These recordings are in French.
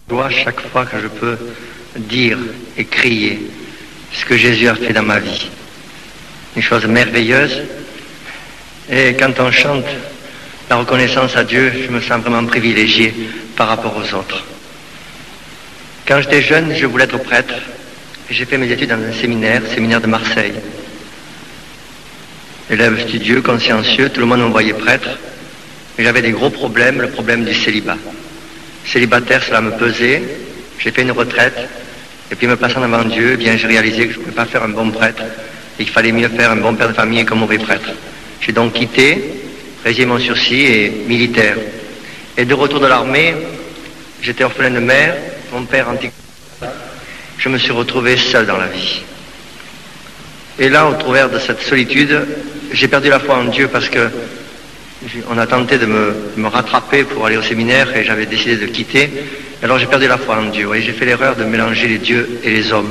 Joie chaque fois que je peux dire et crier ce que Jésus a fait dans ma vie. Une chose merveilleuse. Et quand on chante la reconnaissance à Dieu, je me sens vraiment privilégié par rapport aux autres. Quand j'étais jeune, je voulais être prêtre. J'ai fait mes études dans un séminaire de Marseille. Élève studieux, consciencieux, tout le monde me voyait prêtre. Mais j'avais des gros problèmes, le problème du célibat. Célibataire, cela me pesait. J'ai fait une retraite. Et puis me passant devant Dieu, eh bien, j'ai réalisé que je ne pouvais pas faire un bon prêtre. Et qu'il fallait mieux faire un bon père de famille qu'un mauvais prêtre. J'ai donc quitté, résilié mon sursis et militaire. Et de retour de l'armée, j'étais orphelin de mère, mon père antique. Je me suis retrouvé seul dans la vie. Et là, au travers de cette solitude, j'ai perdu la foi en Dieu parce que on a tenté de me rattraper pour aller au séminaire et j'avais décidé de quitter. Alors j'ai perdu la foi en Dieu et j'ai fait l'erreur de mélanger les dieux et les hommes.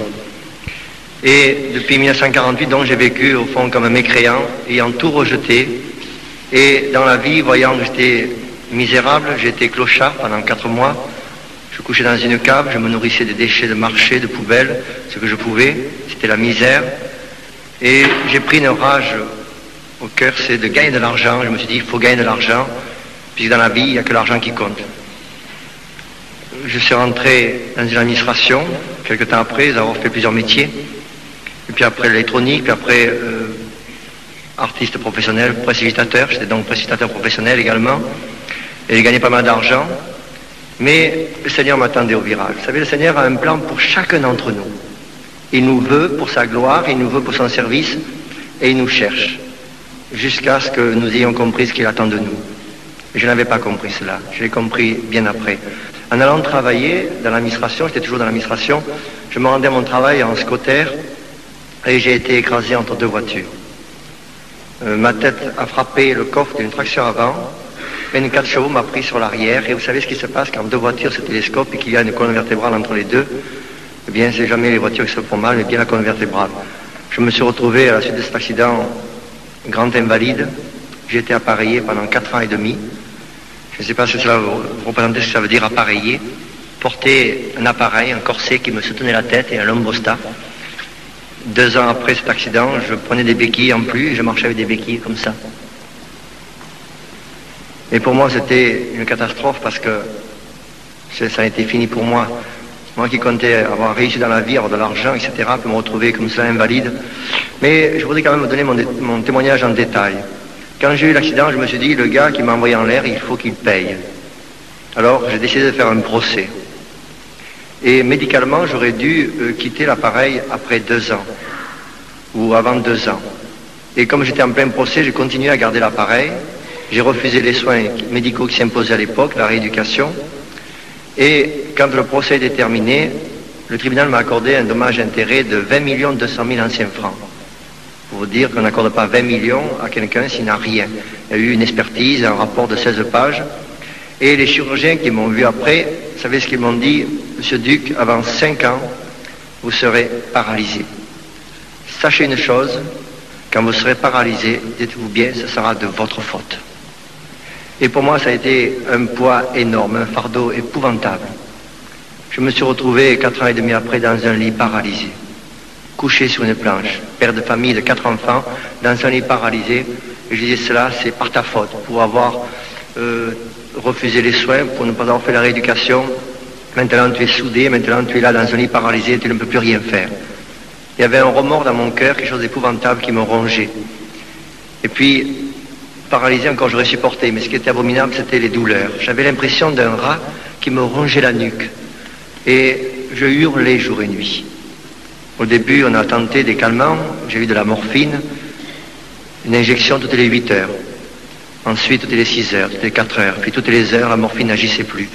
Et depuis 1948, donc, j'ai vécu au fond comme un mécréant, ayant tout rejeté. Et dans la vie, voyant que j'étais misérable, j'ai été clochard pendant 4 mois. Je couchais dans une cave, je me nourrissais des déchets de marché, de poubelles, ce que je pouvais. C'était la misère. Et j'ai pris une rage au cœur, c'est de gagner de l'argent. Je me suis dit, il faut gagner de l'argent, puisque dans la vie, il n'y a que l'argent qui compte. Je suis rentré dans une administration, quelques temps après avoir fait plusieurs métiers. Et puis après l'électronique, puis après artiste professionnel, précipitateur. J'étais donc précipitateur professionnel également. Et j'ai gagné pas mal d'argent. Mais le Seigneur m'attendait au virage. Vous savez, le Seigneur a un plan pour chacun d'entre nous. Il nous veut pour sa gloire, il nous veut pour son service, et il nous cherche. Jusqu'à ce que nous ayons compris ce qu'il attend de nous. Et je n'avais pas compris cela. Je l'ai compris bien après. En allant travailler dans l'administration, j'étais toujours dans l'administration, je me rendais à mon travail en scotter, et j'ai été écrasé entre 2 voitures. Ma tête a frappé le coffre d'une traction avant, et une 4 chevaux m'a pris sur l'arrière. Et vous savez ce qui se passe quand 2 voitures se télescopent et qu'il y a une colonne vertébrale entre les deux? Eh bien, c'est jamais les voitures qui se font mal, mais bien la colonne vertébrale. Je me suis retrouvé à la suite de cet accident grand invalide. J'ai été appareillé pendant 4 ans et demi. Je ne sais pas si cela vous représente ce que ça veut dire appareiller. Porter un appareil, un corset qui me soutenait la tête et un lombostat. 2 ans après cet accident, je prenais des béquilles en plus et je marchais avec des béquilles comme ça. Et pour moi, c'était une catastrophe parce que ça a été fini pour moi. Moi qui comptais avoir réussi dans la vie, avoir de l'argent, etc., puis me retrouver comme cela invalide. Mais je voudrais quand même vous donner mon témoignage en détail. Quand j'ai eu l'accident, je me suis dit, le gars qui m'a envoyé en l'air, il faut qu'il paye. Alors, j'ai décidé de faire un procès. Et médicalement, j'aurais dû quitter l'appareil après 2 ans, ou avant 2 ans. Et comme j'étais en plein procès, j'ai continué à garder l'appareil. J'ai refusé les soins médicaux qui s'imposaient à l'époque, la rééducation. Et quand le procès était terminé, le tribunal m'a accordé un dommage-intérêt de 20 200 000 anciens francs. Pour vous dire qu'on n'accorde pas 20 millions à quelqu'un s'il n'a rien. Il y a eu une expertise, un rapport de 16 pages. Et les chirurgiens qui m'ont vu après, vous savez ce qu'ils m'ont dit? Monsieur Duc, avant 5 ans, vous serez paralysé. Sachez une chose, quand vous serez paralysé, dites-vous bien, ce sera de votre faute. Et pour moi, ça a été un poids énorme, un fardeau épouvantable. Je me suis retrouvé 4 ans et demi après dans un lit paralysé, couché sur une planche, père de famille de 4 enfants, dans un lit paralysé. Et je disais, cela, c'est par ta faute, pour avoir refusé les soins, pour ne pas avoir fait la rééducation. Maintenant, tu es soudé, maintenant, tu es là dans un lit paralysé, tu ne peux plus rien faire. Il y avait un remords dans mon cœur, quelque chose d'épouvantable qui me rongeait. Et puis, paralysé encore, j'aurais supporté, mais ce qui était abominable, c'était les douleurs. J'avais l'impression d'un rat qui me rongeait la nuque. Et je hurlais jour et nuit. Au début, on a tenté des calmants, j'ai eu de la morphine, une injection toutes les 8 heures. Ensuite, toutes les 6 heures, toutes les 4 heures. Puis toutes les heures, la morphine n'agissait plus.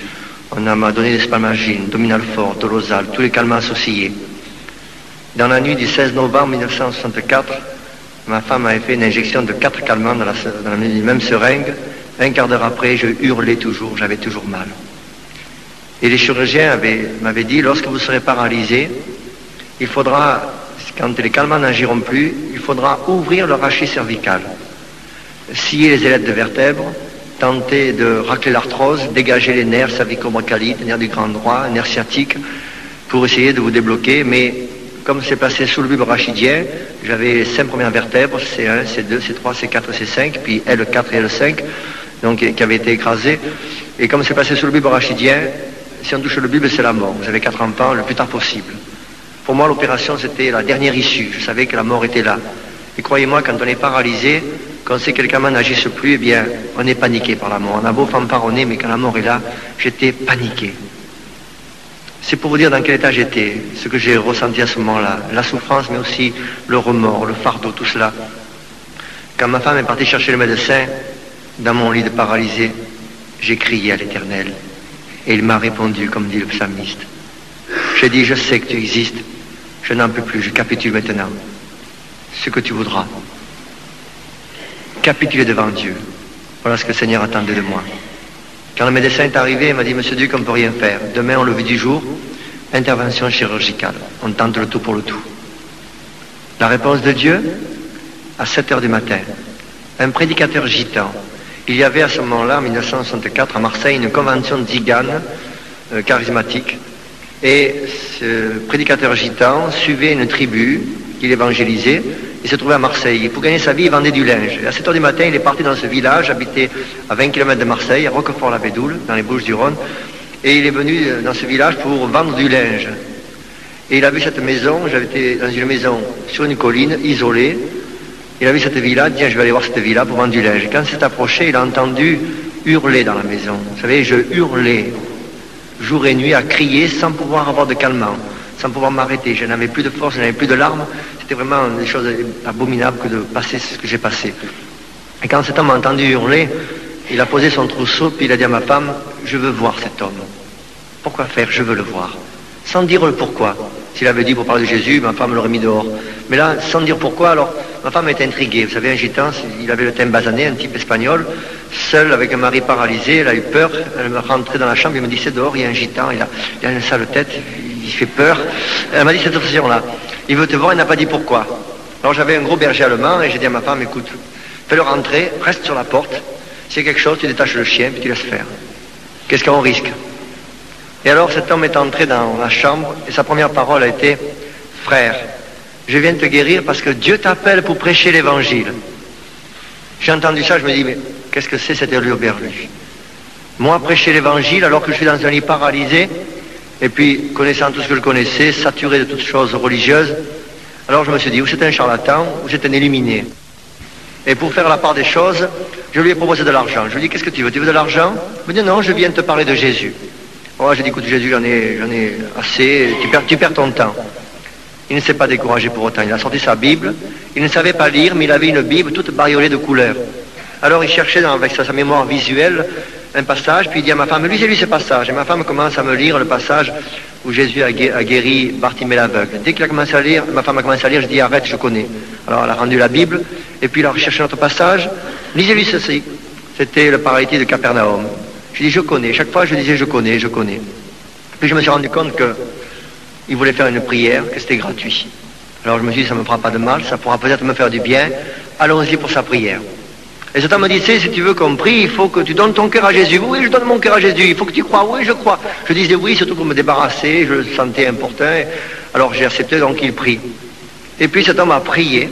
On m'a donné des spalmagine, Dominalfort, Dolozal, tous les calmants associés. Dans la nuit du 16 novembre 1964, ma femme avait fait une injection de 4 calmants dans la même seringue. Un quart d'heure après, je hurlais toujours, j'avais toujours mal. Et les chirurgiens m'avaient dit, lorsque vous serez paralysé, il faudra, quand les calmants n'agiront plus, il faudra ouvrir le rachis cervical, scier les ailettes de vertèbres, tenté de racler l'arthrose, dégager les nerfs cervico-brachialiques, nerfs du grand droit, nerfs sciatiques, pour essayer de vous débloquer, mais comme c'est placé sous le bulbe rachidien, j'avais les 5 premières vertèbres, C1, C2, C3, C4, C5, puis L4 et L5, donc qui avaient été écrasés. Et comme c'est placé sous le bulbe rachidien, si on touche le bulbe, c'est la mort. Vous avez 4 enfants le plus tard possible. Pour moi, l'opération, c'était la dernière issue. Je savais que la mort était là. Et croyez-moi, quand on est paralysé, quand on sait que les gamins n'agissent plus, eh bien, on est paniqué par la mort. On a beau fanfaronner, mais quand la mort est là, j'étais paniqué. C'est pour vous dire dans quel état j'étais, ce que j'ai ressenti à ce moment-là, la souffrance, mais aussi le remords, le fardeau, tout cela. Quand ma femme est partie chercher le médecin, dans mon lit de paralysé, j'ai crié à l'Éternel. Et il m'a répondu, comme dit le psalmiste. J'ai dit, je sais que tu existes, je n'en peux plus, je capitule maintenant. Ce que tu voudras. Capituler devant Dieu. Voilà ce que le Seigneur attendait de moi. Quand le médecin est arrivé, il m'a dit, monsieur Duc, on ne peut rien faire. Demain, au lever du jour, intervention chirurgicale. On tente le tout pour le tout. La réponse de Dieu, à 7 heures du matin. Un prédicateur gitan. Il y avait à ce moment-là, en 1964, à Marseille, une convention de tziganes charismatique. Et ce prédicateur gitan suivait une tribu qu'il évangélisait. Il se trouvait à Marseille. Et pour gagner sa vie, il vendait du linge. Et à 7 heures du matin, il est parti dans ce village, habité à 20 km de Marseille, à Roquefort-la-Bédoule, dans les Bouches-du-Rhône. Et il est venu dans ce village pour vendre du linge. Et il a vu cette maison, j'avais été dans une maison sur une colline, isolée. Il a vu cette villa, il dit, je vais aller voir cette villa pour vendre du linge. Quand il s'est approché, il a entendu hurler dans la maison. Vous savez, je hurlais jour et nuit à crier sans pouvoir avoir de calmant, sans pouvoir m'arrêter. Je n'avais plus de force, je n'avais plus de larmes. C'était vraiment des choses abominables que de passer ce que j'ai passé. Et quand cet homme a entendu hurler, il a posé son trousseau, puis il a dit à ma femme, je veux voir cet homme. Pourquoi faire? Je veux le voir. Sans dire le pourquoi. S'il avait dit pour parler de Jésus, ma femme l'aurait mis dehors. Mais là, sans dire pourquoi, alors, ma femme était intriguée. Vous savez, un gitan, il avait le teint basané, un type espagnol, seul avec un mari paralysé, elle a eu peur, elle me rentrait dans la chambre, il me dit, c'est dehors, il y a un gitan, il a une sale tête, il fait peur. Elle m'a dit cette option-là. Il veut te voir, il n'a pas dit pourquoi. Alors j'avais un gros berger allemand, et j'ai dit à ma femme, écoute, fais-le rentrer, reste sur la porte, s'il y a quelque chose, tu détaches le chien, puis tu laisses faire. Qu'est-ce qu'on risque? Et alors cet homme est entré dans la chambre et sa première parole a été « Frère, je viens de te guérir parce que Dieu t'appelle pour prêcher l'évangile. » J'ai entendu ça, je me dis « Mais qu'est-ce que c'est cette hurluberlu? Moi, prêcher l'évangile alors que je suis dans un lit paralysé et puis connaissant tout ce que je connaissais, saturé de toutes choses religieuses. Alors je me suis dit, ou c'est un charlatan ou c'est un illuminé. Et pour faire la part des choses, je lui ai proposé de l'argent. Je lui ai dit, qu'est-ce que tu veux? Tu veux de l'argent? Il me dit, non, je viens te parler de Jésus. Oh, j'ai dit, écoute, Jésus, j'en ai assez, tu perds ton temps. Il ne s'est pas découragé pour autant. Il a sorti sa Bible. Il ne savait pas lire, mais il avait une Bible toute bariolée de couleurs. Alors il cherchait avec sa mémoire visuelle un passage, puis il dit à ma femme, lisez-lui ce passage. Et ma femme commence à me lire le passage où Jésus a guéri Bartimée l'aveugle. Dès qu'il a commencé à lire, ma femme a commencé à lire, je dis, arrête, je connais. Alors elle a rendu la Bible, et puis il a recherché notre passage. Lisez-lui ceci. C'était le paralytique de Capernaum. Je dis, je connais. Chaque fois, je disais, je connais, je connais. Puis je me suis rendu compte qu'il voulait faire une prière, que c'était gratuit. Alors je me suis dit, ça ne me fera pas de mal, ça pourra peut-être me faire du bien. Allons-y pour sa prière. Et cet homme me dit, si tu veux qu'on prie, il faut que tu donnes ton cœur à Jésus. Oui, je donne mon cœur à Jésus. Il faut que tu crois. Oui, je crois. Je disais oui, surtout pour me débarrasser. Je le sentais important. Alors j'ai accepté, donc il prie. Et puis cet homme a prié.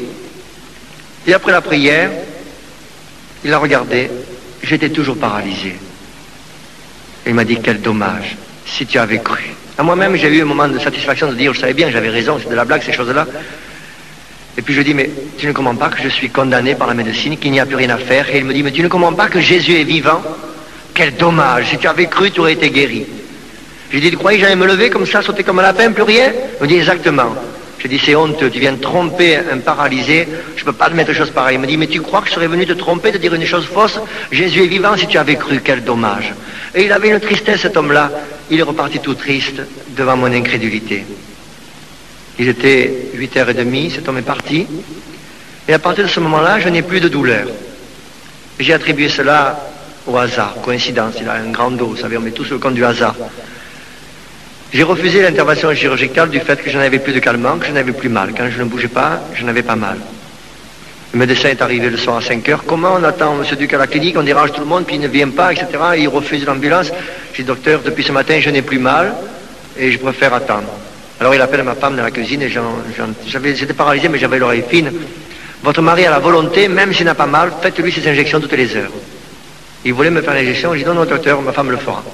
Et après la prière, il a regardé. J'étais toujours paralysé. Et il m'a dit, quel dommage, si tu avais cru. À moi-même, j'ai eu un moment de satisfaction de dire, je savais bien, j'avais raison, c'est de la blague, ces choses-là. Et puis je dis, mais tu ne comprends pas que je suis condamné par la médecine, qu'il n'y a plus rien à faire. Et il me dit, mais tu ne comprends pas que Jésus est vivant? Quel dommage, si tu avais cru, tu aurais été guéri. J'ai dit, tu croyais que j'allais me lever comme ça, sauter comme un lapin, plus rien? Il me dit, exactement. J'ai dit, c'est honteux, tu viens de tromper un paralysé, je ne peux pas te mettre des choses pareilles. Il me dit, mais tu crois que je serais venu te tromper, de dire une chose fausse? Jésus est vivant, si tu avais cru, quel dommage. Et il avait une tristesse, cet homme-là. Il est reparti tout triste devant mon incrédulité. Il était 8h30, cet homme est parti. Et à partir de ce moment-là, je n'ai plus de douleur. J'ai attribué cela au hasard, coïncidence. Il a un grand dos, vous savez, on met tout sur le compte du hasard. J'ai refusé l'intervention chirurgicale du fait que je n'avais plus de calmant, que je n'avais plus mal. Quand je ne bougeais pas, je n'avais pas mal. Le médecin est arrivé le soir à 5 heures. Comment on attend M. Duc à la clinique, on dérange tout le monde, puis il ne vient pas, etc. Et il refuse l'ambulance. J'ai dit, docteur, depuis ce matin, je n'ai plus mal et je préfère attendre. Alors il appelle ma femme dans la cuisine et j'étais paralysé, mais j'avais l'oreille fine. Votre mari a la volonté, même s'il n'a pas mal, faites-lui ses injections toutes les heures. Il voulait me faire l'injection, j'ai dit non, non, docteur, ma femme le fera.